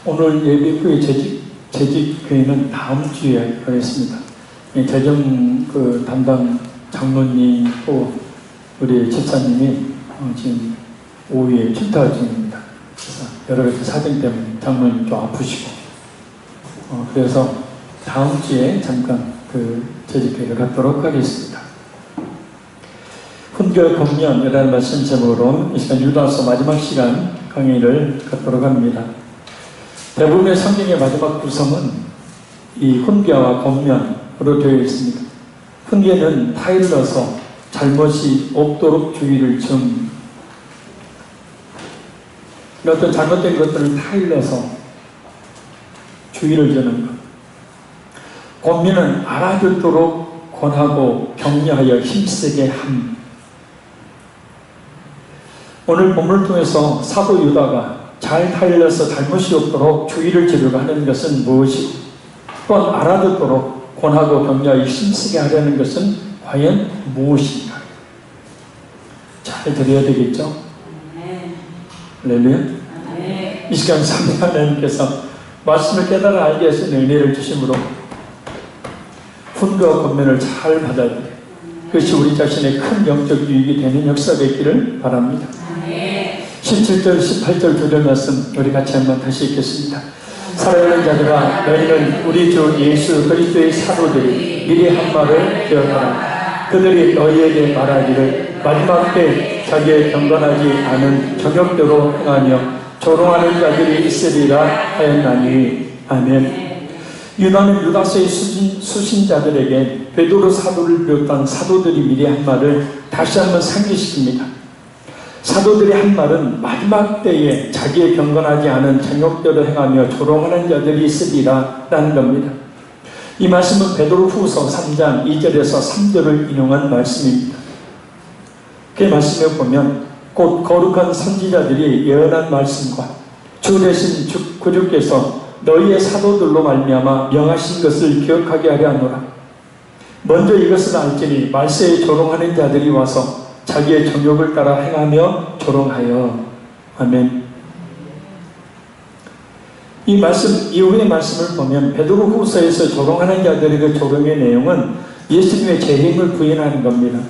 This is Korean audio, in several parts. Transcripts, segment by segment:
오늘 예배 후에 재직회의는 다음 주에 하겠습니다. 재정 담당 장로님 또 우리 집사님이 지금 오후에 출타 중입니다. 그래서 여러 가지 사정 때문에 장로님 좀 아프시고 그래서 다음 주에 잠깐 재직회의를 갖도록 하겠습니다. 훈교 검면이라는 말씀 제목으로 이 시간 유다서 마지막 시간 강의를 갖도록 합니다. 대부분의 성경의 마지막 구성은 이 훈계와 검면으로 되어 있습니다. 훈계는 타일러서 잘못이 없도록 주의를 줍니다. 어떤 잘못된 것들을 타일러서 주의를 주는 것. 권면은 알아듣도록 권하고 격려하여 힘쓰게 함. 오늘 본문을 통해서 사도 유다가 잘 타일러서 잘못이 없도록 주의를 주려고 하는 것은 무엇이고 또한 알아듣도록 권하고 격려하여 힘쓰게 하려는 것은 과연 무엇인가? 잘 들어야 되겠죠? 할렐루야. 이 시간 삼위 하나님께서 말씀을 깨달아 알게 하신 은혜를 주심으로 훈계와 권면을 잘 받아야 돼요. 그것이 우리 자신의 큰 영적 유익이 되는 역사가 있기를 바랍니다. 17절, 18절 두 절 말씀 우리 같이 한번 다시 읽겠습니다. 살아있는 자들아 너희는 우리 주 예수 그리스도의 사도들이 미리 한 말을 기억하라. 그들이 너희에게 말하기를 마지막 때 자기의 경건하지 않은 정욕대로 행하며 조롱하는 자들이 있으리라 하였나니. 아멘. 유다는 유다서의 수신자들에게 베드로 사도를 비롯한 사도들이 미리 한 말을 다시 한번 상기시킵니다. 사도들이 한 말은 마지막 때에 자기의 경건하지 않은 정욕대로 행하며 조롱하는 자들이 있으리라 라는 겁니다. 이 말씀은 베드로후서 3장 2절에서 3절을 인용한 말씀입니다. 그 말씀에 보면 곧 거룩한 선지자들이 예언한 말씀과 주 대신 구주께서 너희의 사도들로 말미암아 명하신 것을 기억하게 하려 하노라. 먼저 이것을 알지니 말세에 조롱하는 자들이 와서 자기의 정욕을 따라 행하며 조롱하여. 아멘. 이 말씀 이후의 말씀을 보면 베드로후서에서 조롱하는 자들의 그 조롱의 내용은 예수님의 재림을 부인하는 겁니다.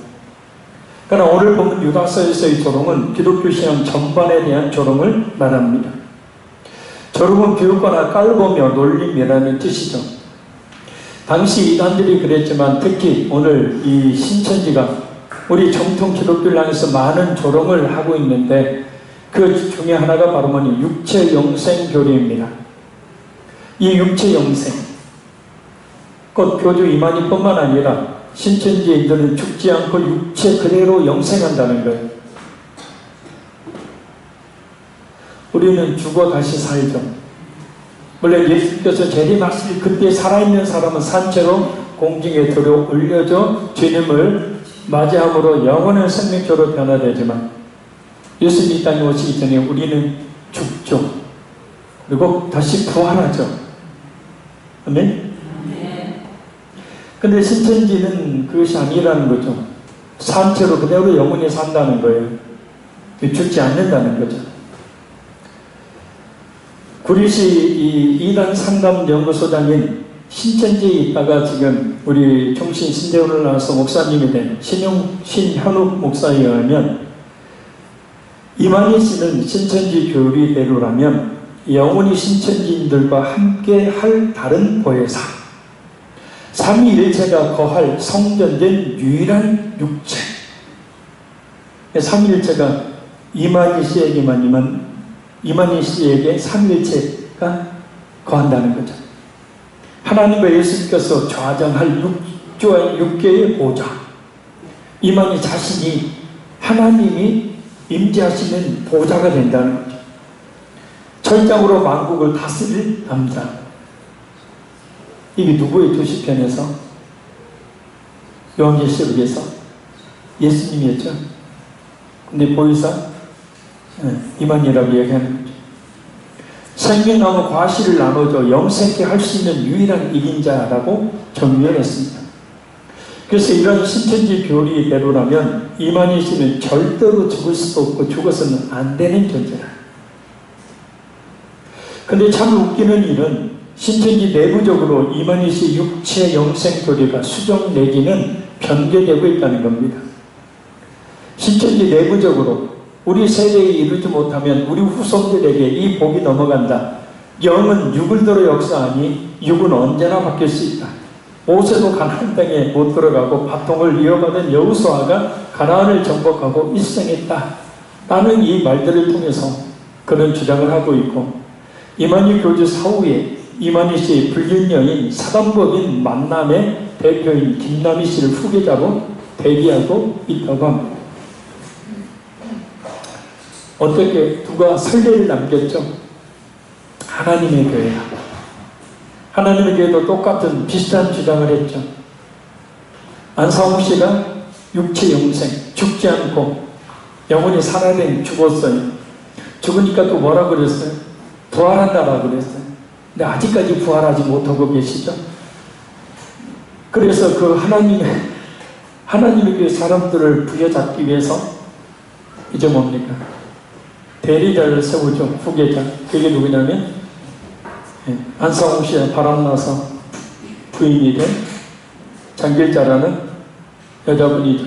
그러나 오늘 보면 유다서에서의 조롱은 기독교 신앙 전반에 대한 조롱을 말합니다. 조롱은 비웃거나 깔보며 놀림이라는 뜻이죠. 당시 이단들이 그랬지만 특히 오늘 이 신천지가 우리 정통 기독교를 향해서 많은 조롱을 하고 있는데 그 중에 하나가 바로 뭐니 육체 영생 교리입니다. 이 육체 영생 곧 교주 이만희뿐만 아니라 신천지인들은 죽지 않고 육체 그대로 영생한다는 거예요. 우리는 죽어 다시 살죠. 원래 예수께서 재림하실 그때 살아있는 사람은 산채로 공중에 들어 올려져 주님을 맞이함으로 영원한 생명체로 변화되지만 예수님이 이 땅에 오시기 전에 우리는 죽죠. 그리고 다시 부활하죠. 아멘? 근데 신천지는 그것이 아니라는 거죠. 산채로 그대로 영원히 산다는 거예요. 죽지 않는다는 거죠. 구리시 이 이단 상담 연구소장인 신천지에 있다가 지금 우리 총신 신대원을 나와서 목사님이 된 신현욱 목사에 의하면 이만희 씨는 신천지 교리대로라면 영원히 신천지인들과 함께 할 다른 보혜사 삼위일체가 거할 성전된 유일한 육체. 삼위일체가 이만희 씨에게 삼위일체가 거한다는 거죠. 하나님과 예수님께서 좌정할 육계의 보좌. 이만희 자신이 하나님이 임재하시는 보좌가 된다는 거죠. 철장으로 만국을 다스릴 남자. 이게 누구의 두 시편에서? 요한계시록에서 예수님이었죠. 근데 보혜사 이만희라고 얘기하는 거죠. 생명나무 과실을 나눠줘 영생케 할 수 있는 유일한 이긴자라고 정의를 했습니다. 그래서 이런 신천지 교리대로라면 이만희 씨는 절대로 죽을 수도 없고 죽어서는 안 되는 존재다. 근데 참 웃기는 일은 신천지 내부적으로 이만희 육체 영생 교리가 수정 내지는 변개되고 있다는 겁니다. 신천지 내부적으로 우리 세대에 이르지 못하면 우리 후손들에게 이 복이 넘어간다. 영은 육을 들어 역사하니 육은 언제나 바뀔 수 있다. 모세도 가나안 땅에 못 들어가고 바통을 이어받은 여호수아가 가나안을 정복하고 일생했다. 라는 이 말들을 통해서 그런 주장을 하고 있고, 이만희 교주 사후에 이만희 씨의 불륜 여인 사단법인 만남의 대표인 김남희 씨를 후계자로 대기하고 있다고 합니다. 어떻게 누가 선례를 남겼죠? 하나님의 교회다. 하나님의 교회도 똑같은 비슷한 주장을 했죠. 안상욱 씨가 육체 영생, 죽지 않고 영혼이 살아낸 죽었어요. 죽으니까 또 뭐라 그랬어요? 부활한다라고 그랬어요. 근데 아직까지 부활하지 못하고 계시죠. 그래서 그 하나님의 교회 사람들을 부여잡기 위해서 이제 뭡니까? 대리자를 세우죠. 후계자. 그게 누구냐면 안상욱 씨가 바람나서 부인이 된 장길자라는 여자분이죠.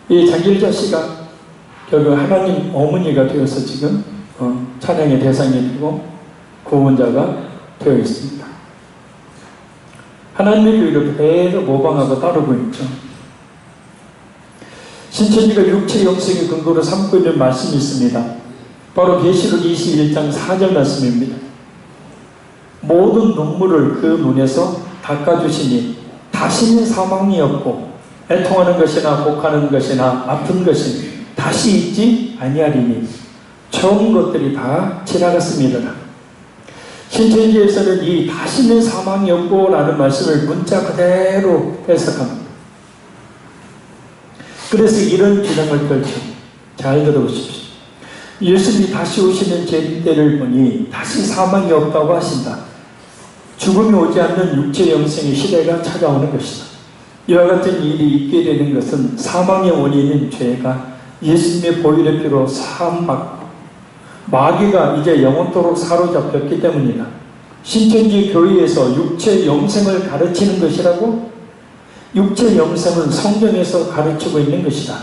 이 장길자 씨가 결국 하나님 어머니가 되어서 지금 찬양의 대상이 되고 구원자가 되어 있습니다. 하나님의 교회를 배로 모방하고 따르고 있죠. 신천지가 육체 영생의 근거로 삼고 있는 말씀이 있습니다. 바로 계시록 21장 4절 말씀입니다. 모든 눈물을 그 눈에서 닦아주시니 다시는 사망이 없고 애통하는 것이나 곡하는 것이나 아픈 것이 다시 있지 아니하리니 좋은 것들이 다 지나갔습니다. 신천지에서는 이 다시는 사망이 없고 라는 말씀을 문자 그대로 해석합니다. 그래서 이런 주장을 펼쳐 잘 들어보십시오. 예수님이 다시 오시는 재림때를 보니 다시 사망이 없다고 하신다. 죽음이 오지 않는 육체 영생의 시대가 찾아오는 것이다. 이와 같은 일이 있게 되는 것은 사망의 원인인 죄가 예수님의 보혈의 피로 사함받고 마귀가 이제 영원토록 사로잡혔기 때문이다. 신천지 교회에서 육체 영생을 가르치는 것이라고? 육체 영생은 성경에서 가르치고 있는 것이다.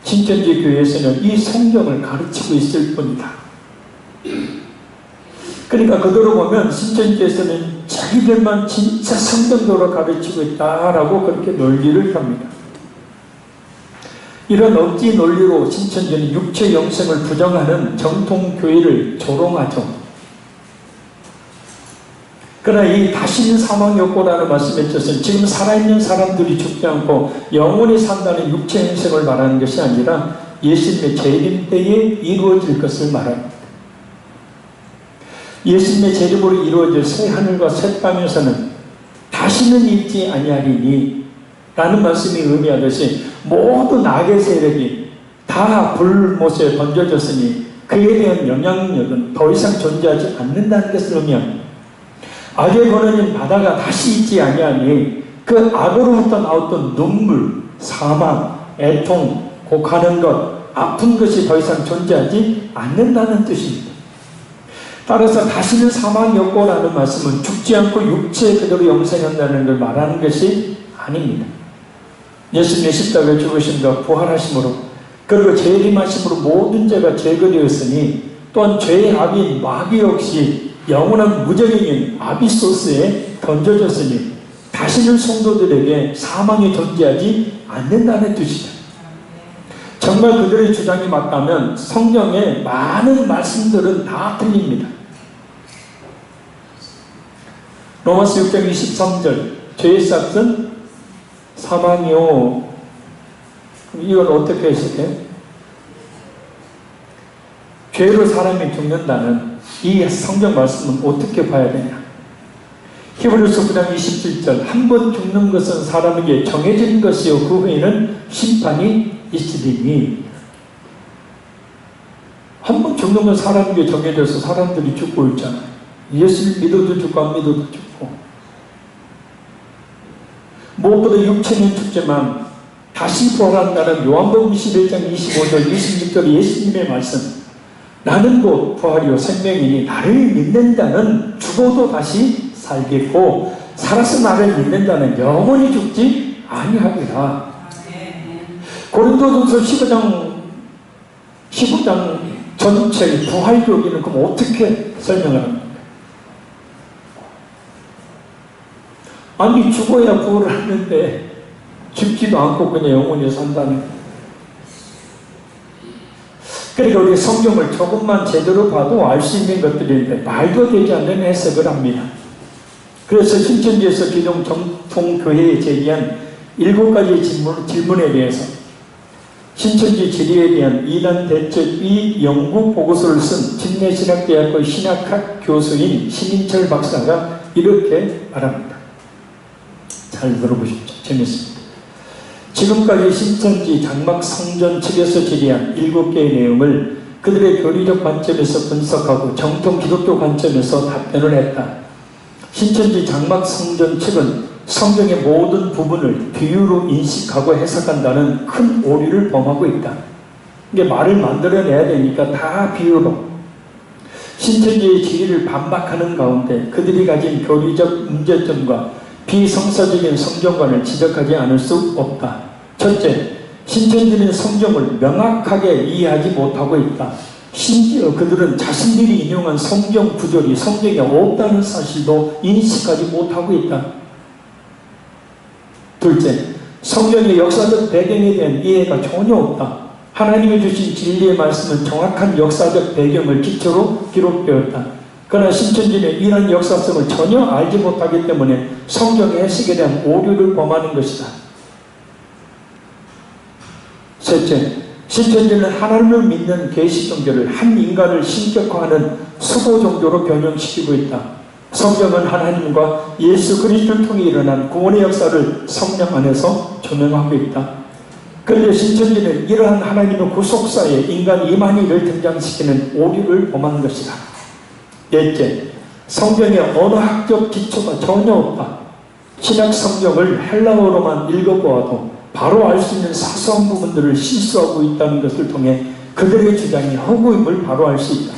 신천지 교회에서는 이 성경을 가르치고 있을 뿐이다. 그러니까 그대로 보면 신천지에서는 자기들만 진짜 성경적으로 가르치고 있다라고 그렇게 논리를 펴니다. 이런 억지 논리로 신천지는 육체 영생을 부정하는 정통교회를 조롱하죠. 그러나 이 다시는 사망이 없고라는 말씀에 있어서는 지금 살아있는 사람들이 죽지 않고 영원히 산다는 육체 영생을 말하는 것이 아니라 예수님의 재림 때에 이루어질 것을 말합니다. 예수님의 재림으로 이루어질 새 하늘과 새 땅에서는 다시는 잊지 아니하리니 라는 말씀이 의미하듯이 모든 악의 세력이 다 불못에 던져졌으니 그에 대한 영향력은 더 이상 존재하지 않는다는 것을 의미합니다. 악의 권한인 바다가 다시 있지 아니하니 그 악으로부터 나왔던 눈물, 사망, 애통, 곡하는 것, 아픈 것이 더 이상 존재하지 않는다는 뜻입니다. 따라서 다시는 사망이 없고라는 말씀은 죽지 않고 육체 그대로 영생한다는 걸 말하는 것이 아닙니다. 예수님의 십자가에 죽으심과 부활하심으로 그리고 재림하심으로 모든 죄가 제거되었으니 또한 죄의 압인 마귀 역시 영원한 무적인 아비소스에 던져졌으니 다시는 성도들에게 사망이 존재하지 않는다는 뜻이다. 정말 그들의 주장이 맞다면 성경의 많은 말씀들은 다 틀립니다. 로마서 6장 23절 죄의 삭은 사망이요. 이건 어떻게 해석해? 죄로 사람이 죽는다는 이 성경 말씀은 어떻게 봐야 되냐? 히브리서 9장 27절 한 번 죽는 것은 사람에게 정해진 것이요 그 후에는 심판이 있으리니. 한 번 죽는 건 사람에게 정해져서 사람들이 죽고 있잖아요. 예수를 믿어도 죽고 안 믿어도 죽고. 무엇보다 육체는 죽지만 다시 부활한다는 요한복음 21장 25절 26절 예수님의 말씀, 나는 곧 부활이요 생명이니 나를 믿는 자는 죽어도 다시 살겠고 살아서 나를 믿는 자는 영원히 죽지 아니하리라. 고린도전서 15장 전체의 부활 교리는 그럼 어떻게 설명을 합니까? 아니 죽어야 부활을 하는데 죽지도 않고 그냥 영원히 산다는. 그러니까 우리 성경을 조금만 제대로 봐도 알 수 있는 것들인데 말도 되지 않는 해석을 합니다. 그래서 신천지에서 기존 정통교회에 제기한 7가지 질문에 대해서 신천지 지리에 대한 이단 대책위 연구 보고서를 쓴 진내신학대학교 신학학 교수인 신인철 박사가 이렇게 말합니다. 잘 들어보십시오. 재밌습니다. 지금까지 신천지 장막 성전 측에서 질의한 7개의 내용을 그들의 교리적 관점에서 분석하고 정통 기독교 관점에서 답변을 했다. 신천지 장막 성전 측은 성경의 모든 부분을 비유로 인식하고 해석한다는 큰 오류를 범하고 있다. 이게 말을 만들어내야 되니까 다 비유로. 신천지의 지리를 반박하는 가운데 그들이 가진 교리적 문제점과 비성사적인 성경관을 지적하지 않을 수 없다. 첫째, 신천지는 성경을 명확하게 이해하지 못하고 있다. 심지어 그들은 자신들이 인용한 성경 구절이 성경에 없다는 사실도 인식하지 못하고 있다. 둘째, 성경의 역사적 배경에 대한 이해가 전혀 없다. 하나님이 주신 진리의 말씀은 정확한 역사적 배경을 기초로 기록되었다. 그러나 신천지는 이런 역사성을 전혀 알지 못하기 때문에 성경의 해석에 대한 오류를 범하는 것이다. 셋째, 신천지는 하나님을 믿는 계시 종교를 한 인간을 신격화하는 수보 종교로 변형시키고 있다. 성경은 하나님과 예수 그리스도를 통해 일어난 구원의 역사를 성령 안에서 조명하고 있다. 그런데 신천지는 이러한 하나님의 구속사에 인간 이만희를 등장시키는 오류를 범한 것이다. 넷째, 성경에 언어학적 기초가 전혀 없다. 신약 성경을 헬라어로만 읽어보아도 바로 알 수 있는 사소한 부분들을 실수하고 있다는 것을 통해 그들의 주장이 허구임을 바로 알 수 있다.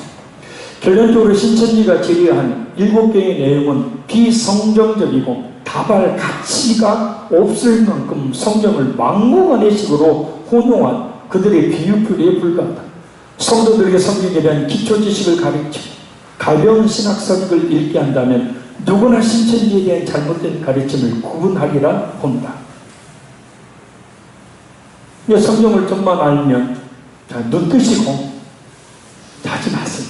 결론적으로 신천지가 제기한 7개의 내용은 비성경적이고 다발 가치가 없을 만큼 성경을 막무가내식으로 혼용한 그들의 비유풀이에 불과하다. 성도들에게 성경에 대한 기초 지식을 가르치고 가벼운 신학서적을 읽게 한다면 누구나 신천지에 대한 잘못된 가르침을 구분하리라 본다. 성경을 좀만 알면 눈 뜨시고 하지 마세요.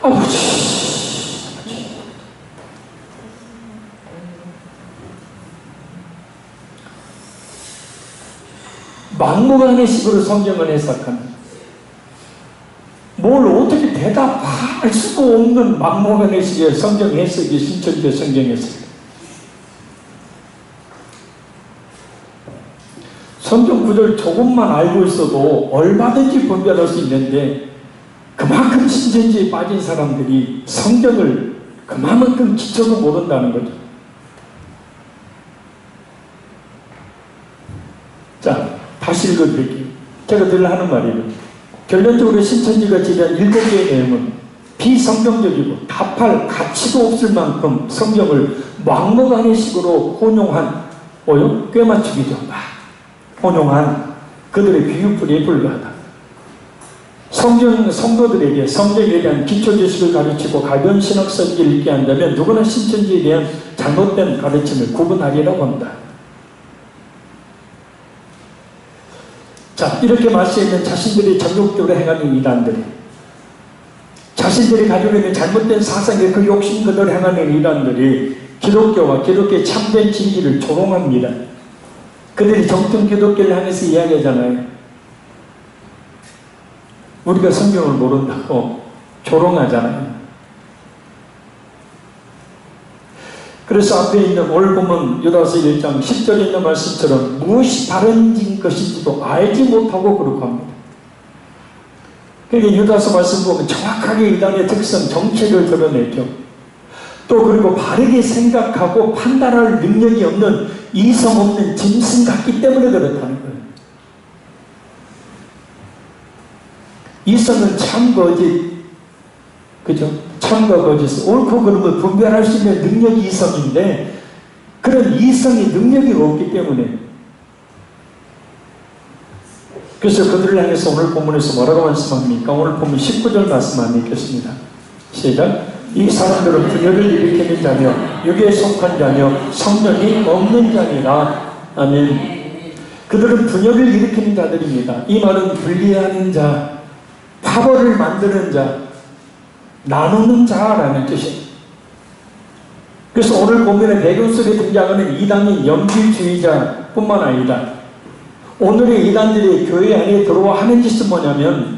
아버지 막무가내식으로 성경을 해석하는, 뭘 어떻게 대답할 수도 없는 막무가내식의 성경 해석이 신천지의 성경 해석. 성경 구절 조금만 알고 있어도 얼마든지 분별할 수 있는데 그만큼 신천지에 빠진 사람들이 성경을 그만큼 기초도 모른다는 거죠. 자, 다시 읽어드릴게요. 제가 늘 하는 말이에요. 결론적으로 신천지가 제기한 7개의 내용은 비성경적이고 답할 가치도 없을 만큼 성경을 막무가내식으로 혼용한 꿰맞추기죠. 혼용한 그들의 비유풀이에 불과하다. 성도들에게 성경에 대한 기초 지식을 가르치고 가벼운 신학서적을 읽게 한다면 누구나 신천지에 대한 잘못된 가르침을 구분하리라고 합니다. 자, 이렇게 말씀에 있는 자신들이 전욕적으로 행하는 이단들이, 자신들이 가지고 있는 잘못된 사상의 그 욕심 그대로 행하는 이단들이 기독교와 기독교의 참된 진리를 조롱합니다. 그들이 정통 기독교를 향해서 이야기하잖아요. 우리가 성경을 모른다고 조롱하잖아요. 그래서 앞에 있는 오늘 보면 유다서 1장 10절에 있는 말씀처럼 무엇이 바른 것인지도 알지 못하고 그렇게 합니다. 그러니까 유다서 말씀 보면 정확하게 이단의 특성, 정체를 드러내죠. 또 그리고 바르게 생각하고 판단할 능력이 없는 이성 없는 짐승 같기 때문에 그렇다는 거예요. 이성은 참 거짓, 그죠? 참과 거짓, 옳고 그름을 분별할 수 있는 능력이 이성인데 그런 이성이 능력이 없기 때문에, 그래서 그들을 향해서 오늘 본문에서 뭐라고 말씀합니까? 오늘 보면 19절 말씀 안 읽겠습니다. 시작. 이 사람들은 분열을 일으키는 자며 육에 속한 자며 성령이 없는 자니라. 아멘. 그들은 분열을 일으키는 자들입니다. 이 말은 분리하는 자, 파벌을 만드는 자, 나누는 자라는 뜻이에요. 그래서 오늘 본문의 배경 속에 등장하는 이단인 연필주의자 뿐만 아니라 오늘의 이단들이 교회 안에 들어와 하는 짓은 뭐냐면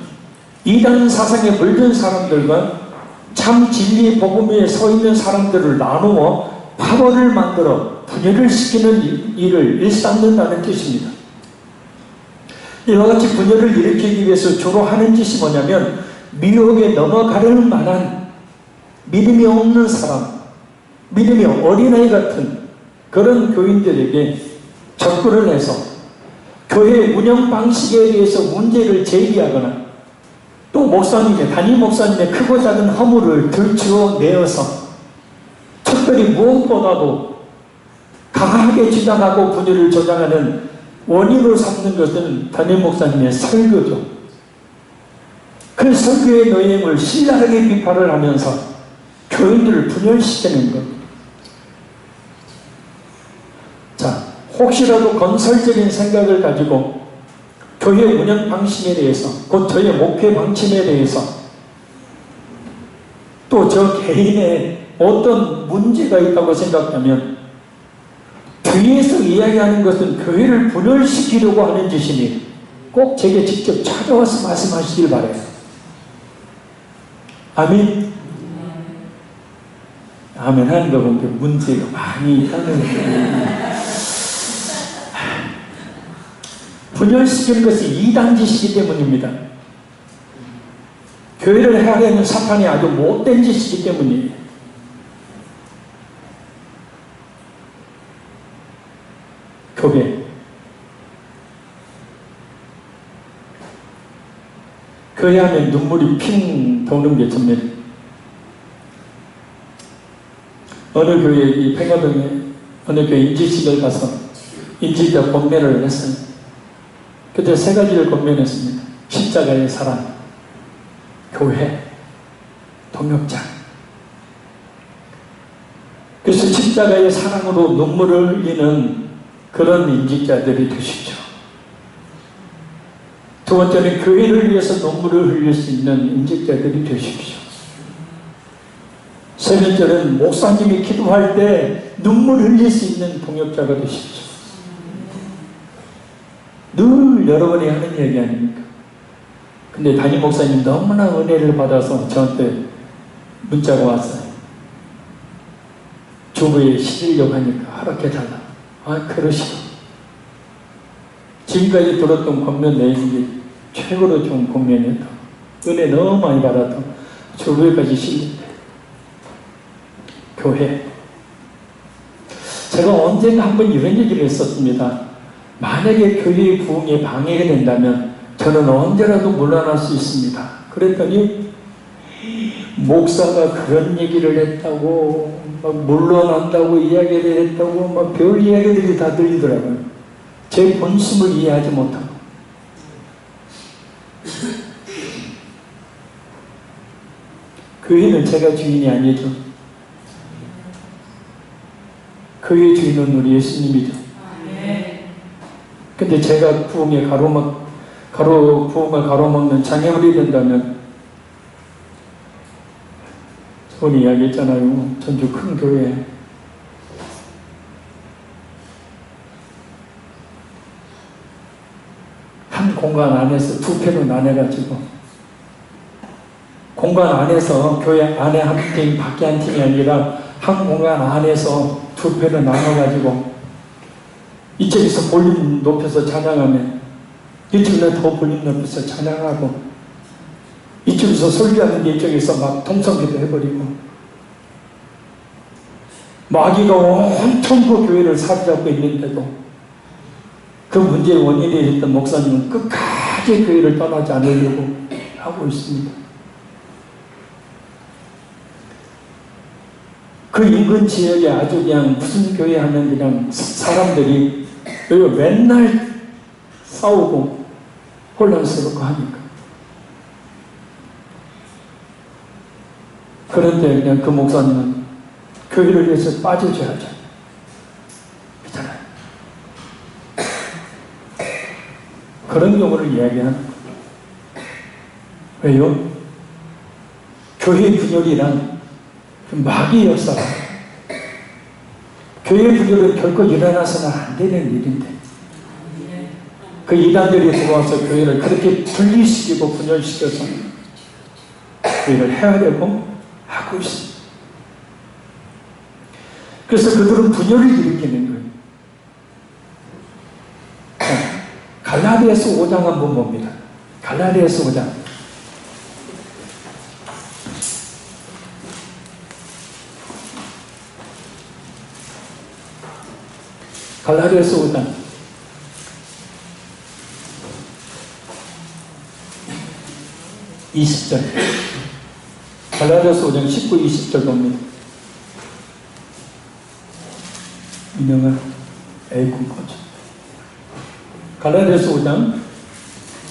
이단 사상에 물든 사람들과 참 진리의 복음 위에 서 있는 사람들을 나누어 파벌을 만들어 분열을 시키는 일을 일삼는다는 뜻입니다. 이와 같이 분열을 일으키기 위해서 주로 하는 짓이 뭐냐면 미혹에 넘어가려는 만한 믿음이 없는 사람, 믿음이 어린아이 같은 그런 교인들에게 접근을 해서 교회 운영 방식에 대해서 문제를 제기하거나 또 목사님의, 담임 목사님의 크고 작은 허물을 들추어 내어서 특별히 무엇보다도 강하게 주장하고 분열을 조장하는 원인으로 삼는 것은 담임 목사님의 설교죠. 그 설교의 노행을 신랄하게 비판을 하면서 교인들을 분열시키는 것. 자, 혹시라도 건설적인 생각을 가지고 교회 운영 방식에 대해서, 곧 저의 목회 방침에 대해서, 또 저 개인의 어떤 문제가 있다고 생각하면 뒤에서 이야기하는 것은 교회를 분열시키려고 하는 짓이니 꼭 제게 직접 찾아와서 말씀하시길 바라요. 아멘. 아멘 하는 거 보면 문제가 많이 있다는 거예요. 분열시키는 것이 이단짓이기 때문입니다. 교회를 해야 되는 사탄이 아주 못된 짓이기 때문이에요. 교회. 교회 하면 눈물이 핑 도는 게 전면. 어느 교회, 이 평화동에 어느 교회 인지식을 가서 인지자 권면을 했어요. 그때 세 가지를 권면했습니다. 십자가의 사랑, 교회, 동역자. 그래서 십자가의 사랑으로 눈물을 흘리는 그런 인직자들이 되십시오. 두 번째는 교회를 위해서 눈물을 흘릴 수 있는 인직자들이 되십시오. 세 번째는 목사님이 기도할 때 눈물 흘릴 수 있는 동역자가 되십시오. 늘 여러분이 하는 얘기 아닙니까? 근데 담임 목사님 너무나 은혜를 받아서 저한테 문자가 왔어요. 주부에 시키려고 하니까 허락해달라. 아, 그러시오. 지금까지 들었던 권면 내용이 최고로 좋은 권면이었다. 은혜 너무 많이 받았다. 주부에까지 실린대. 교회. 제가 언젠가 한번 이런 얘기를 했었습니다. 만약에 교회의 부흥에 방해가 된다면 저는 언제라도 물러날 수 있습니다. 그랬더니 목사가 그런 얘기를 했다고 막 물러난다고 이야기를 했다고 막 별 이야기들이 다 들리더라고요. 제 본심을 이해하지 못하고. 교회는 제가 주인이 아니죠. 교회의 주인은 우리 예수님이죠. 근데 제가 부흥을 가로막는 장애물이 된다면, 저번에 이야기했잖아요. 전주 큰 교회. 한 공간 안에서 두 패로 나눠가지고, 공간 안에서 교회 안에 한 팀, 밖에 한 팀이 아니라 한 공간 안에서 두 패로 나눠가지고 이쪽에서 볼륨 높여서 찬양하면 이쪽에서 더 볼륨 높여서 찬양하고, 이쪽에서 설교하는데 이쪽에서 막 통성기도 해버리고, 마귀가 온통 그 교회를 사로잡고 있는데도 그 문제의 원인이 됐던 목사님은 끝까지 교회를 떠나지 않으려고 하고 있습니다. 그 인근 지역에 아주 그냥 무슨 교회 하면 그냥 사람들이 맨날 싸우고 혼란스럽고 하니까. 그런데 그냥 그 목사님은 교회를 위해서 빠져줘야죠. 그렇잖아요. 그런 경우를 이야기하는 거예요. 왜요? 교회 분열이란 마귀의 역사가 교회 분열은 결코 일어나서는 안 되는 일인데 그 이단들이 들어와서 교회를 그렇게 분리시키고 분열시켜서 교회를 해하려고 하고 있습니다. 그래서 그들은 분열을 일으키는 거예요. 갈라디아서 5장 한번 봅니다. 갈라디아서 5장. 갈라디아서 5장 20절. 갈라디아서 5장 19, 20절 봅니다. 유명한 애군 거죠. 갈라디아서 5장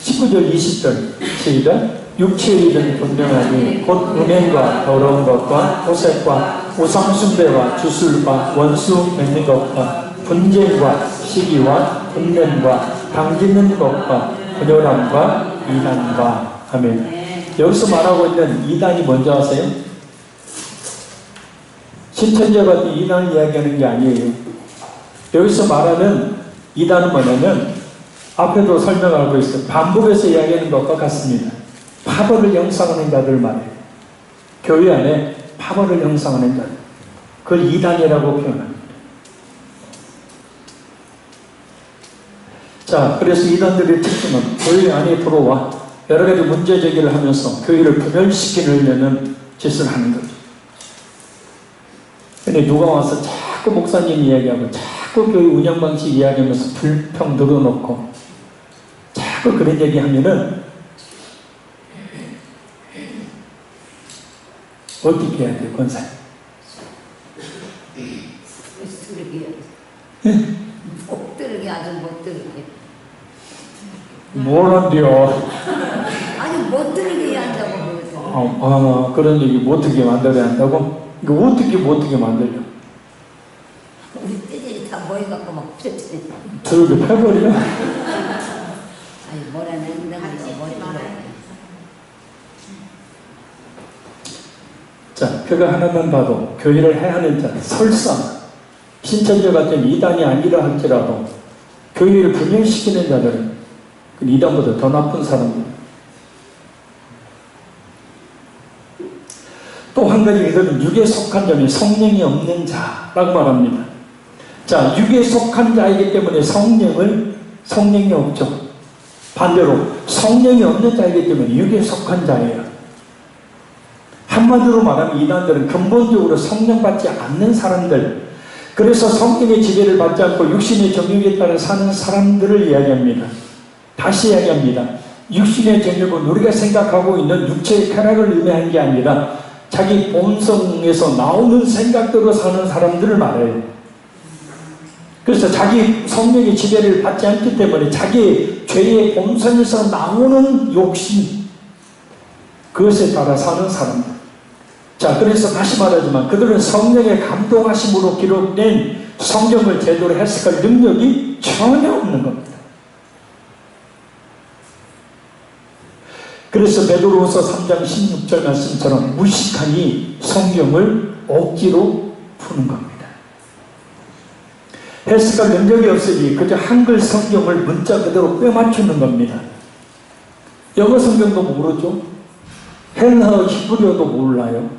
19절 20절 시작. 육체의 일은 분명하니 곧 음행과 더러운 것과 호색과 우상숭배와 주술과 원수 맺는 것과 분쟁과 시기와 분냄과 당짓는 것과 분열함과 이단과. 아멘. 여기서 말하고 있는 이단이 뭔지 아세요? 신천지와 같은 이단을 이야기하는 게 아니에요. 여기서 말하는 이단은 뭐냐면 앞에도 설명하고 있어요. 반복해서 이야기하는 것과 같습니다. 파벌을 형성하는 자들 말이에요. 교회 안에 파벌을 형성하는 자들. 그걸 이단이라고 표현합니다. 자, 그래서 이단들의 특징은 교회 안에 들어와 여러 가지 문제 제기를 하면서 교회를 분열시키려는 짓을 하는 거죠. 근데 누가 와서 자꾸 목사님 이야기하고 자꾸 교회 운영 방식 이야기하면서 불평 늘어놓고 자꾸 그런 얘기하면은 어떻게 해야 돼요, 권사님? 못 들으게 아주 못 들으게. 뭘 한대요? 아니 못 들으게 한다고 그러죠. 그런 얘기 못 듣게 만들어야 한다고? 이거 어떻게 못 듣게 만들려? 우리 떼들이 다 모여갖고 막 그랬더니. 저렇게 패버려? 아니 뭐라는 행동이가 머리가. 자, 그거 하나만 봐도 교회를 해하는 자, 설사 신천지 같은 이단이 아니라 할지라도 교회를 분열시키는 자들은 그 이단보다 더 나쁜 사람들. 또 한 가지 이들은 육에 속한 자는 성령이 없는 자라고 말합니다. 자, 육에 속한 자이기 때문에 성령이 없죠. 반대로 성령이 없는 자이기 때문에 육에 속한 자예요. 한마디로 말하면 이단들은 근본적으로 성령 받지 않는 사람들, 그래서 성령의 지배를 받지 않고 육신의 정욕에 따라 사는 사람들을 이야기합니다. 다시 이야기합니다. 육신의 정욕은 우리가 생각하고 있는 육체의 쾌락을 의미하는 게 아니라 자기 본성에서 나오는 생각대로 사는 사람들을 말해요. 그래서 자기 성령의 지배를 받지 않기 때문에 자기 죄의 본성에서 나오는 욕심, 그것에 따라 사는 사람들. 자, 그래서 다시 말하지만 그들은 성령의 감동하심으로 기록된 성경을 제대로 해석할 능력이 전혀 없는 겁니다. 그래서 베드로후서 3장 16절 말씀처럼 무식하니 성경을 억지로 푸는 겁니다. 해석할 능력이 없으니 그저 한글 성경을 문자 그대로 빼맞추는 겁니다. 영어 성경도 모르죠. 헬라어 히브리어도 몰라요.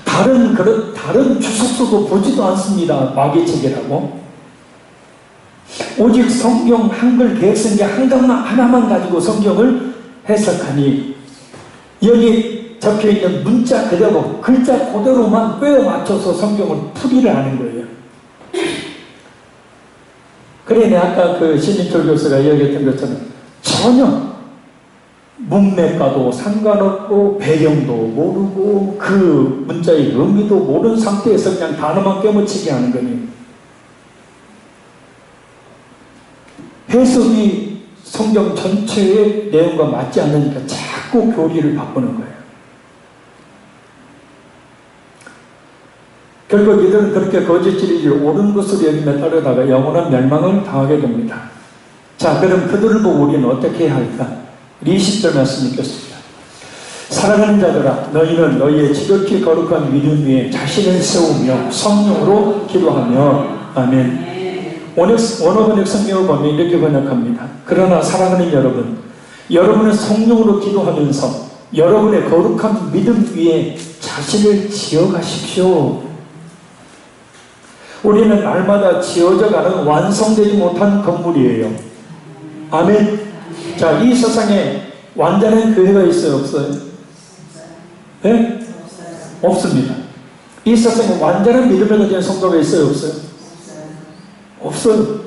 다른 주석서도 보지도 않습니다. 마귀책이라고. 오직 성경 한글 개혁성경 하나만 가지고 성경을 해석하니 여기 적혀있는 문자 그대로, 글자 그대로만 꿰어 맞춰서 성경을 풀이를 하는 거예요. 그래, 아까 그 신인철 교수가 이야기했던 것처럼 전혀 문맥과도 상관없고 배경도 모르고 그 문자의 의미도 모르는 상태에서 그냥 단어만 꿰묻히게 하는 거니, 해석이 성경 전체의 내용과 맞지 않으니까 자꾸 교리를 바꾸는 거예요. 결국 이들은 그렇게 거짓 진리를 옳은 것으로 여기며 따르다가 영원한 멸망을 당하게 됩니다. 자, 그럼 그들을 보고 우리는 어떻게 해야 할까? 20절 말씀 읽겠습니다. 사랑하는 자들아, 너희는 너희의 지극히 거룩한 믿음 위에 자신을 세우며 성령으로 기도하며. 아멘. 원어번역 성경을 보면 이렇게 번역합니다. 그러나 사랑하는 여러분, 여러분은 성령으로 기도하면서 여러분의 거룩한 믿음 위에 자신을 지어가십시오. 우리는 날마다 지어져가는 완성되지 못한 건물이에요. 아멘. 자, 이 세상에 완전한 교회가 있어요, 없어요? 네? 없습니다. 이 세상에 완전한 믿음을 가진 성도가 있어요, 없어요? 없어요.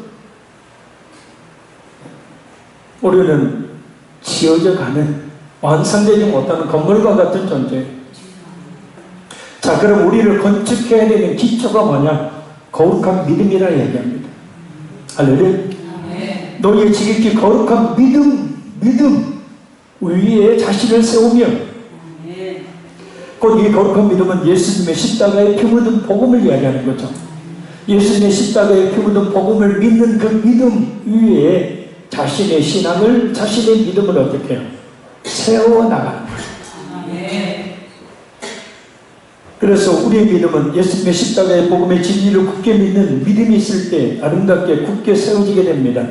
우리는 지어져가는 완성되지 못하는 건물과 같은 존재. 자, 그럼 우리를 건축해야 되는 기초가 뭐냐? 거룩한 믿음이라 얘기합니다. 할렐루야. 너희의 지극히 거룩한 믿음 위에 자신을 세우며. 곧 이 거룩한 믿음은 예수님의 십자가에 피 묻은 복음을 이야기하는 거죠. 예수님의 십자가에 피 묻은 복음을 믿는 그 믿음 위에 자신의 신앙을, 자신의 믿음을 어떻게 해요? 세워나가는 거죠. 그래서 우리의 믿음은 예수님의 십자가의 복음의 진리를 굳게 믿는 믿음이 있을 때 아름답게 굳게 세워지게 됩니다.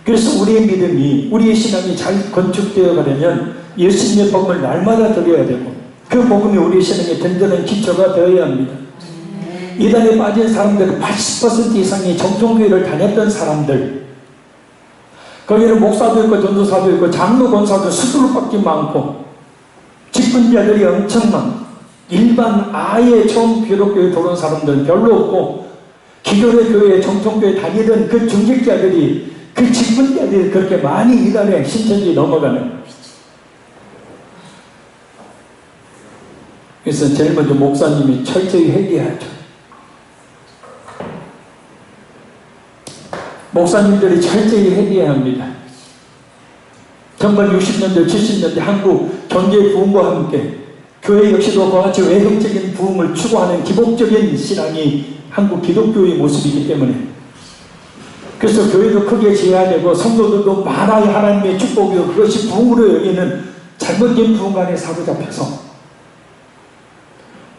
그래서 우리의 믿음이, 우리의 신앙이 잘 건축되어 가려면 예수님의 복음을 날마다 드려야 되고, 그 복음이 우리의 신앙의 든든한 기초가 되어야 합니다. 이단에 빠진 사람들은 80% 이상이 정통교회를 다녔던 사람들, 거기는 목사도 있고 전도사도 있고 장로 권사도 수두룩밖에 많고 직분자들이 엄청 많고, 일반 아예 처음 기독교에 들어온 사람들은 별로 없고, 기존의 교회 정통교회 다니던 그 중직자들이, 그 직분자들이 그렇게 많이 이단에 신천지 넘어가는. 그래서 제일 먼저 목사님이 철저히 회개하죠. 목사님들이 철저히 회개해야 합니다. 정말 60년대, 70년대 한국 경제 부흥과 함께 교회 역시도 그와 같이 외형적인 부흥을 추구하는 기복적인 신앙이 한국 기독교의 모습이기 때문에, 그래서 교회도 크게 지어야 되고 성도들도 많아야 하나님의 축복이고, 그것이 부흥으로 여기는 잘못된 부흥 안에 사로잡혀서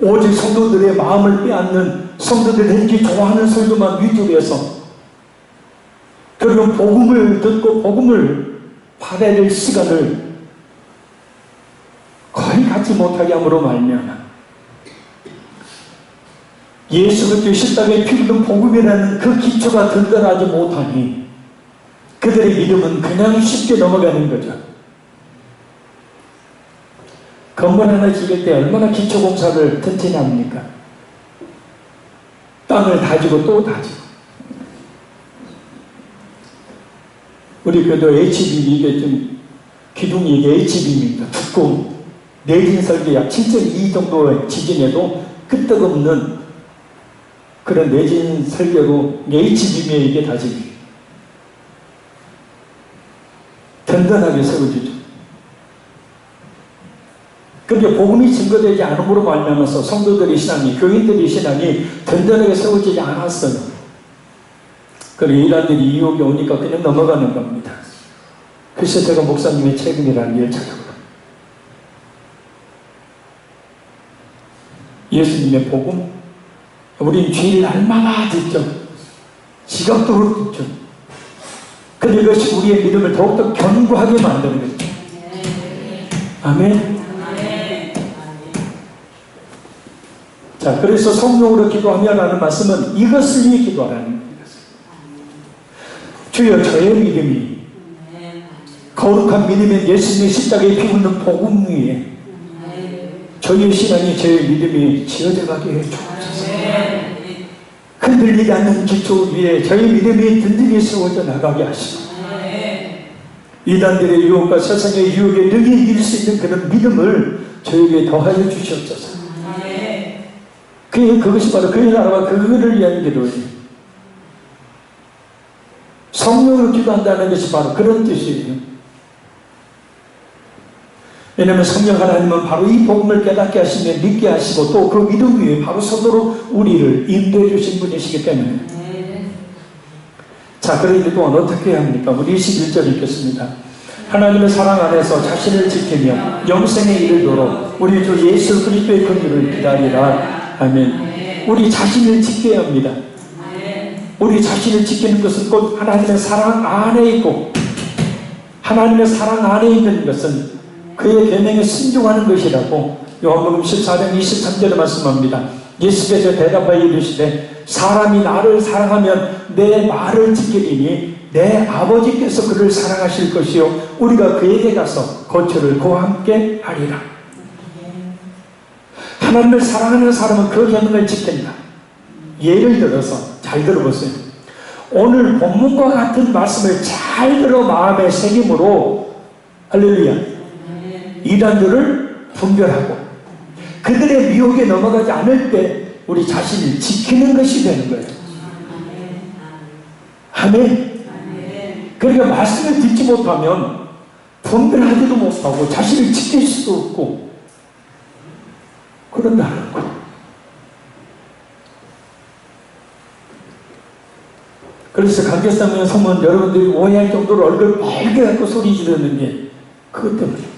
오직 성도들의 마음을 빼앗는, 성도들이 좋아하는 설교만 위주로 해서 결국 복음을 듣고 복음을 받아야 될 시간을 거의 갖지 못하게 함으로 말미암아 예수 그리스도의 십자가에 피 묻은 복음이라는 그 기초가 든든하지 못하니 그들의 믿음은 그냥 쉽게 넘어가는 거죠. 건물 하나 지을 때 얼마나 기초공사를 튼튼히 합니까? 땅을 다지고 또 다지고. 우리 교도 HB, 이게 좀 기둥이 이게 HB입니다. 두꺼운 내진 설계 약 7.2 정도의 지진에도 끄떡없는 그런 내진 설계고 HB에 이게 다집니다. 든든하게 세워지죠. 그런데 복음이 증거되지 않음으로 말미암아서 성도들의 신앙이, 교인들의 신앙이 든든하게 세워지지 않았어요. 그리고 이란들이 이욕이 오니까 그냥 넘어가는 겁니다. 그래서 제가 목사님의 책임이라는 걸 찾아보라. 예수님의 복음, 우린 죄를 날마다 듣죠. 지각도 듣죠. 근데 이것이 우리의 믿음을 더욱더 견고하게 만드는 거죠. 아멘. 자, 그래서 성령으로 기도하며라는 말씀은 이것을 위해 기도하라는 겁니다. 주여, 저의 믿음이 거룩한 믿음인 예수님의 십자가에 피 묻는 복음 위에 저희의 신앙이 저희의 믿음이 지어져 가게 해 주옵소서. 흔들리지 않는 기초 위에 저희 믿음이 든든히 세워져 나가게 하시고 이단들의 유혹과 세상의 유혹에 능히 이길 수 있는 그런 믿음을 저에게 더하여 주시옵소서. 그것이 바로 그의 나라와 그를 위한 기도예요. 성령으로 기도한다는 것이 바로 그런 뜻이에요. 왜냐하면 성령 하나님은 바로 이 복음을 깨닫게 하시며 믿게 하시고 또 그 믿음 위에 바로 서도로 우리를 인도해 주신 분이시기 때문에 자, 그러기 또한 어떻게 해야 합니까? 우리 21절 읽겠습니다. 하나님의 사랑 안에서 자신을 지키며 영생에 이르도록 우리 주 예수 그리스도의 긍휼을 기다리라. 아멘. 우리 자신을 지켜야 합니다. 우리 자신을 지키는 것은 곧 하나님의 사랑 안에 있고 하나님의 사랑 안에 있는 것은 그의 계명에 순종하는 것이라고 요한복음 14장 23절에 말씀합니다. 예수께서 대답하여 이르시되 사람이 나를 사랑하면 내 말을 지키리니 내 아버지께서 그를 사랑하실 것이요 우리가 그에게 가서 거처를 그와 함께 하리라. 하나님을 사랑하는 사람은 그 계명을 지킨다. 예를 들어서 잘 들어보세요. 오늘 본문과 같은 말씀을 잘 들어 마음에 새김으로 할렐루야 이단들을 분별하고 그들의 미혹에 넘어가지 않을 때 우리 자신을 지키는 것이 되는 거예요. 아멘. 그러니까 말씀을 듣지 못하면 분별하지도 못하고 자신을 지킬 수도 없고 그런다는 거예요. 그래서 강제성의 성은 여러분들이 오해할 정도로 얼굴 빨개 갖고 소리 지르는 게 그것 때문입니다.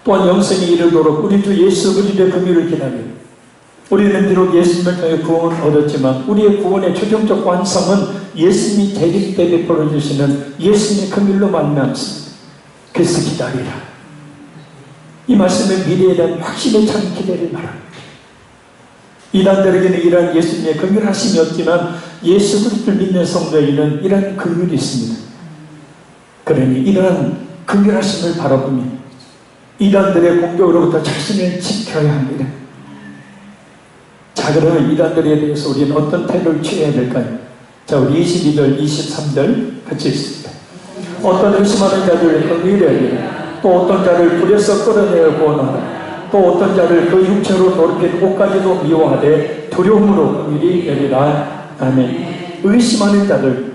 또한 영생에 이르도록 우리 주 예수 그리스도의 긍휼을 기다려 우리는 비록 예수님을 통해 구원을 얻었지만 우리의 구원의 최종적 완성은 예수님이 재림 때 베풀어 주시는 예수님의 긍휼로 말미암습니다. 그래서 기다리라. 이 말씀은 미래에 대한 확신에 찬 기대를 말합니다. 이단들에게는 이러한 예수님의 긍휼하심이 없지만 예수 그리스도를 믿는 성도에게는 이러한 긍휼이 있습니다. 그러니 이러한 긍휼하심을 바라보며 이단들의 공격으로부터 자신을 지켜야 합니다. 자, 그러면 이단들에 대해서 우리는 어떤 태도를 취해야 될까요? 자, 우리 22절, 23절 같이 읽습니다. 어떤 의심하는 자를 긍휼히 또 어떤 자를 불에서 끌어내어 구원하라. 또 어떤 자를 그 육체로 더럽힌 옷까지도 미워하되 두려움으로 긍휼히 여기라. 아멘. 의심하는 자들,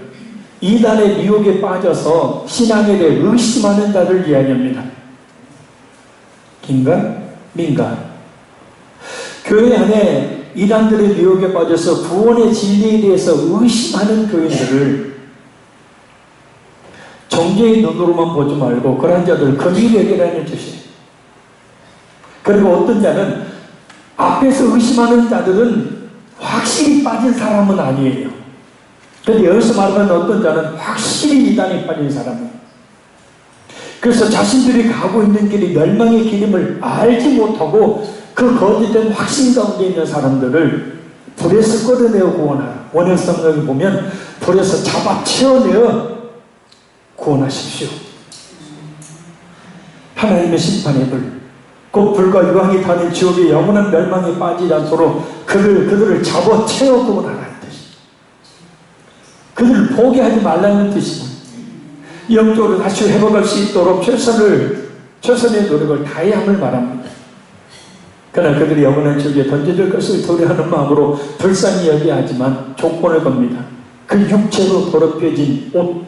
이단의 미혹에 빠져서 신앙에 대해 의심하는 자를 이야기합니다. 긴가? 민가? 교회 안에 이단들의 미혹에 빠져서 구원의 진리에 대해서 의심하는 교인들을 정죄의 눈으로만 보지 말고 그런 자들 긍휼히 여기라는 뜻이에요. 그리고 어떤 자는 앞에서 의심하는 자들은 확실히 빠진 사람은 아니에요. 그런데 여기서 말하는 어떤 자는 확실히 이단에 빠진 사람이에요. 그래서 자신들이 가고 있는 길이 멸망의 길임을 알지 못하고 그 거짓된 확신 가운데 있는 사람들을 불에서 끌어내어 구원하라. 원형 성경에 보면 불에서 잡아 채워내어 구원하십시오. 하나님의 심판의 불, 그 불과 유황이 타는 지옥의 영원한 멸망에 빠지지 않도록 그들을 잡아 채워 구원하라는 뜻입니다. 그들을 포기하지 말라는 뜻입니다. 영적으로 다시 회복할 수 있도록 최선의 노력을 다해야 함을 말합니다. 그러나 그들이 영원한 지옥에 던져질 것을 두려워하는 마음으로 불쌍히 여기하지만 조건을 겁니다. 그 육체로 더럽혀진 옷,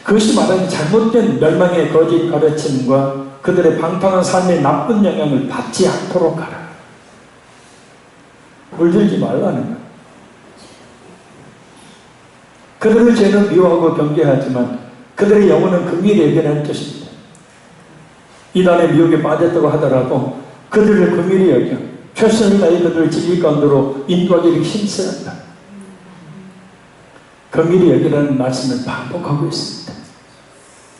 그것이 말하는 잘못된 멸망의 거짓 가르침과 그들의 방탕한 삶의 나쁜 영향을 받지 않도록 하라. 물들지 말라는 거예요. 그들의 죄는 미워하고 경계하지만 그들의 영혼은 긍휼히 여기라는 뜻입니다. 이단의 미혹에 빠졌다고 하더라도 그들을 긍휼히 여겨 최선을 다해 그들을 진리 가운데로 인도하기를 힘써야 한다. 긍휼히 여기라는 말씀을 반복하고 있습니다.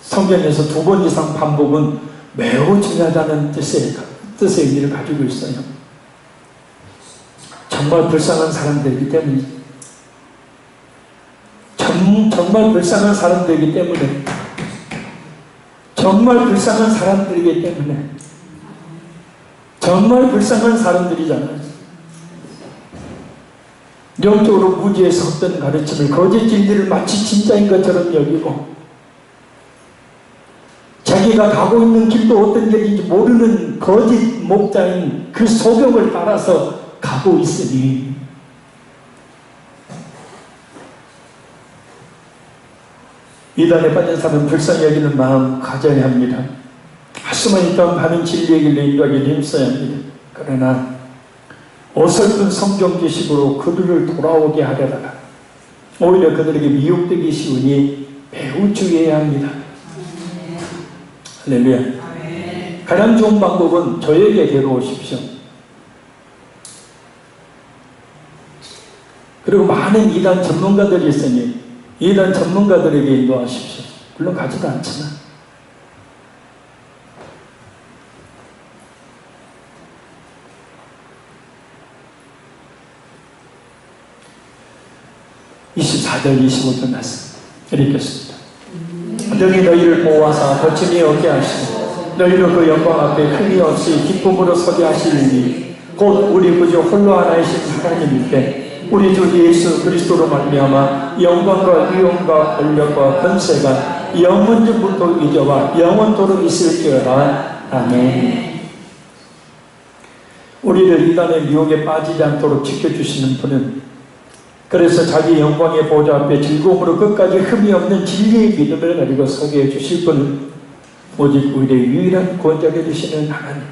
성경에서 2번 이상 반복은 매우 중요하다는 뜻의 의미를 가지고 있어요. 정말 불쌍한 사람들이기 때문이죠. 정말 불쌍한 사람들이기 때문에 정말 불쌍한 사람들이기 때문에. 정말 불쌍한 사람들이잖아요. 영적으로 무지에 섰던 가르침을, 거짓 진리를 마치 진짜인 것처럼 여기고, 자기가 가고 있는 길도 어떤 길인지 모르는 거짓 목자인 그 소경을 따라서 가고 있으니, 이단에 빠진 사람은 불쌍히 여기는 마음 가져야 합니다. 할 수만 있다면 하는 진리의 길로 인도하기를 힘써야 합니다. 그러나 어설픈 성경 지식으로 그들을 돌아오게 하려다가 오히려 그들에게 미혹되기 쉬우니 매우 주의해야 합니다. 할렐루야. 가장 좋은 방법은 저에게 데려오십시오. 그리고 많은 이단 전문가들이 있으니 이단 전문가들에게 인도하십시오. 물론 가지도 않지만. (24절) 25절 말씀 읽겠습니다. 능히 너희를 보호하사 거침이 없게 하시고 너희로 그 영광 앞에 흠이 없이 기쁨으로 서게 하시리니 곧 우리 구주 홀로 하나이신 하나님께 우리 주 예수 그리스도로 말미암아 영광과 위엄과 권력과 권세가 영원전부터 이제와 영원토록 있을지어다. 아멘. 우리를 이단의 유혹에 빠지지 않도록 지켜주시는 분은, 그래서 자기 영광의 보좌 앞에 즐거움으로 끝까지 흠이 없는 진리의 믿음을 가지고 서게 해주실 분은 오직 우리의 유일한 구원자가 되시는 하나님.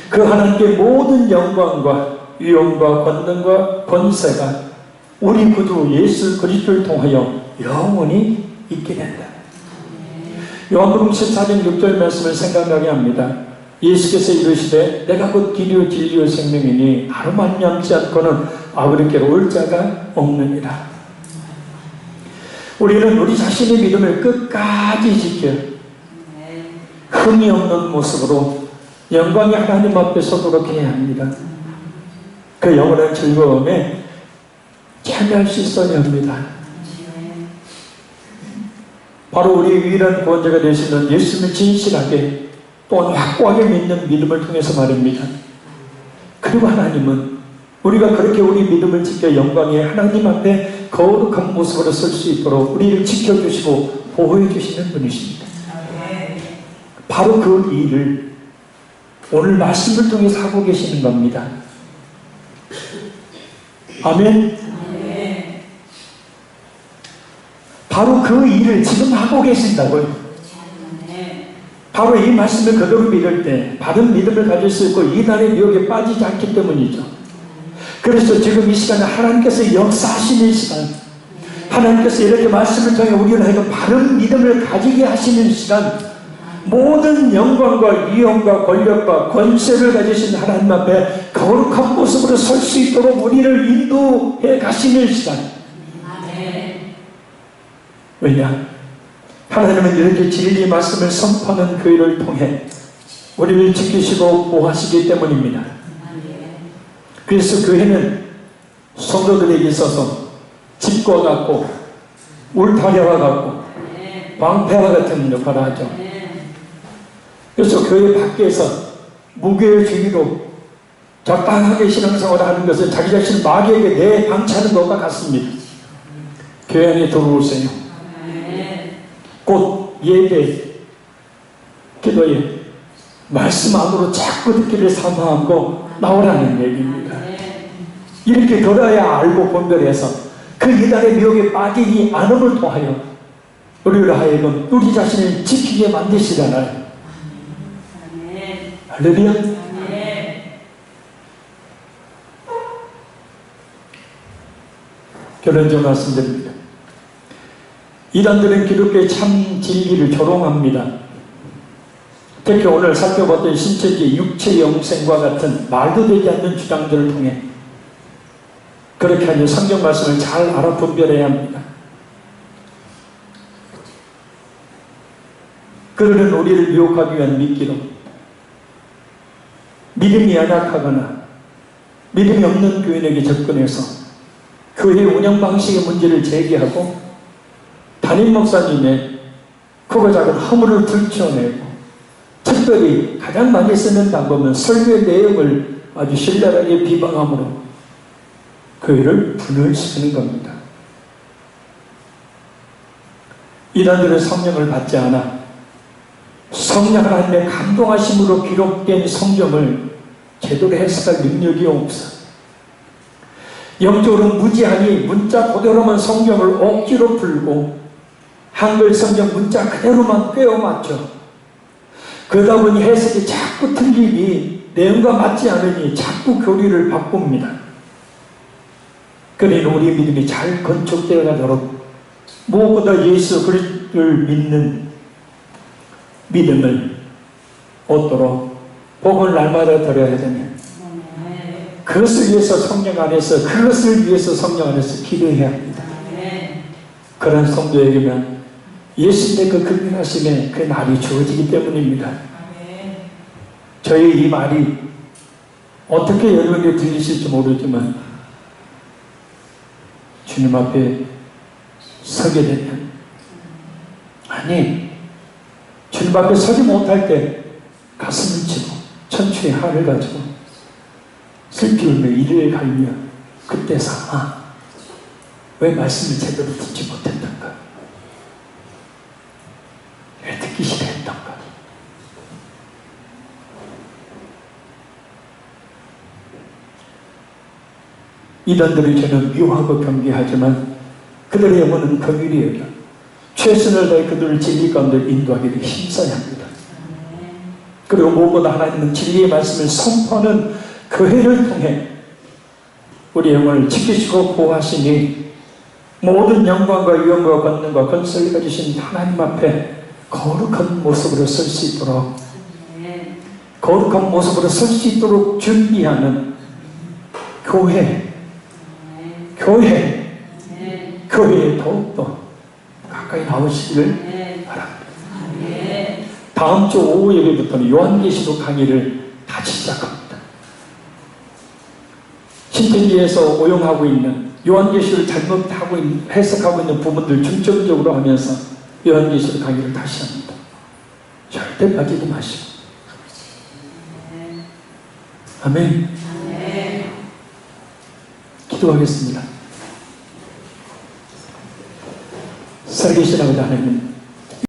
그 하나님께 모든 영광과 위엄과 권능과 권세가 우리 구주 예수 그리스도를 통하여 영원히 있게 된다. 요한복음 14장 6절 말씀을 생각나게 합니다. 예수께서 이르시되 내가 곧 길이요 진리요 생명이니 나로 말미암지 않고는 아버지께로 올 자가 없느니라. 우리는 우리 자신의 믿음을 끝까지 지켜 흠이 없는 모습으로 영광의 하나님 앞에 서도록 해야 합니다. 그 영원한 즐거움에 참여할 수 있어야 합니다. 바로 우리의 유일한 구원자가 되시는 예수님을 진실하게 또한 확고하게 믿는 믿음을 통해서 말입니다. 그리고 하나님은 우리가 그렇게 우리 믿음을 지켜 영광의 하나님 앞에 거룩한 모습으로 설 수 있도록 우리를 지켜주시고 보호해 주시는 분이십니다. 바로 그 일을 오늘 말씀을 통해서 하고 계시는 겁니다. 아멘. 바로 그 일을 지금 하고 계신다고요. 바로 이 말씀을 그대로 믿을 때 바른 믿음을 가질 수 있고 이단의 유혹에 빠지지 않기 때문이죠. 그래서 지금 이 시간에 하나님께서 역사하시는 시간, 하나님께서 이렇게 말씀을 통해 우리를 하여금 바른 믿음을 가지게 하시는 시간, 모든 영광과 위엄과 권력과 권세를 가지신 하나님 앞에 거룩한 모습으로 설 수 있도록 우리를 인도해 가시는 시간. 왜냐? 하나님은 이렇게 진리의 말씀을 선포하는 그 일을 통해 우리를 지키시고 보호하시기 때문입니다. 그래서 교회는 성도들에게 있어서 집과 같고 울타리와 같고 방패와 같은 역할을 하죠. 그래서 교회 밖에서 무교회주의로 적당하게 신앙생활을 하는 것은 자기 자신을 마귀에게 내방치하는 것과 같습니다. 교회 안에 들어오세요. 곧 예배, 기도에 말씀 안으로 자꾸 듣기를 사모하고 나오라는 얘기입니다. 이렇게 들어야 알고 분별해서 그 이단의 미혹에 빠지지 않음을 통하여 우리를 하여금 우리 자신을 지키게 만드시잖아요. 할렐루야. 결론적으로 말씀드립니다. 이단들은 기독교의 참 진리를 조롱합니다. 특히 오늘 살펴봤던 신체적 육체 영생과 같은 말도 되지 않는 주장들을 통해 그렇게 하는 성경 말씀을 잘 알아 분별해야 합니다. 그들은 우리를 미혹하기 위한 미끼로 믿음이 연약하거나 믿음이 없는 교인에게 접근해서 교회 운영 방식의 문제를 제기하고 담임 목사님의 크고 작은 허물을 들춰내고, 특별히 가장 많이 쓰는 방법은 설교의 내용을 아주 신랄하게 비방함으로 교회를 분열시키는 겁니다. 이단들은 성령을 받지 않아 성령 하나님의 감동하심으로 기록된 성경을 제대로 해석할 능력이 없어. 영적으로 무지하니 문자 그대로만 성경을 억지로 풀고 한글 성경 문자 그대로만 꿰어 맞춰. 그러다 보니 해석이 자꾸 틀리니 내용과 맞지 않으니 자꾸 교리를 바꿉니다. 그러니 우리 믿음이 잘 건축되어 가도록 무엇보다 예수 그리스도를 믿는 믿음을 얻도록 복을 날마다 드려야 되면 그것을 위해서 성령 안에서 기도해야 합니다. 그런 성도에게만 예수님의 그 극진하심의 그 날이 주어지기 때문입니다. 저희 이 말이 어떻게 여러분에게 들리실지 모르지만 주님 앞에 서게 되면, 아니 주님 앞에 서지 못할 때 가슴을 치고 천추의 한을 가지고 슬피 울며 이를 갈며 그때서 왜 말씀을 제대로 듣지 못했던가, 왜 듣기 싫어했던가. 이단들이 저는 미워하고 경계하지만 그들의 영혼은 긍휼히 여겨 최선을 다해 그들을 진리 가운데 인도하기를 힘써야 합니다. 그리고 무엇보다 하나님은 진리의 말씀을 선포하는 교회를 통해 우리 영혼을 지키시고 보호하시니 모든 영광과 위엄과 권능과 건설을 가지신 하나님 앞에 거룩한 모습으로 설 수 있도록, 거룩한 모습으로 설 수 있도록 준비하는 교회에 더욱더 가까이 나오시기를 바랍니다. 다음 주 오후 예배부터는 요한계시록 강의를 다시 시작합니다. 신천지에서 오용하고 있는 요한계시를 잘못하고 해석하고 있는 부분들 중점적으로 하면서 요한계시록 강의를 다시 합니다. 절대 빠지지 마시고. 아멘. 기도하겠습니다. 살아계신 아버지 하나님,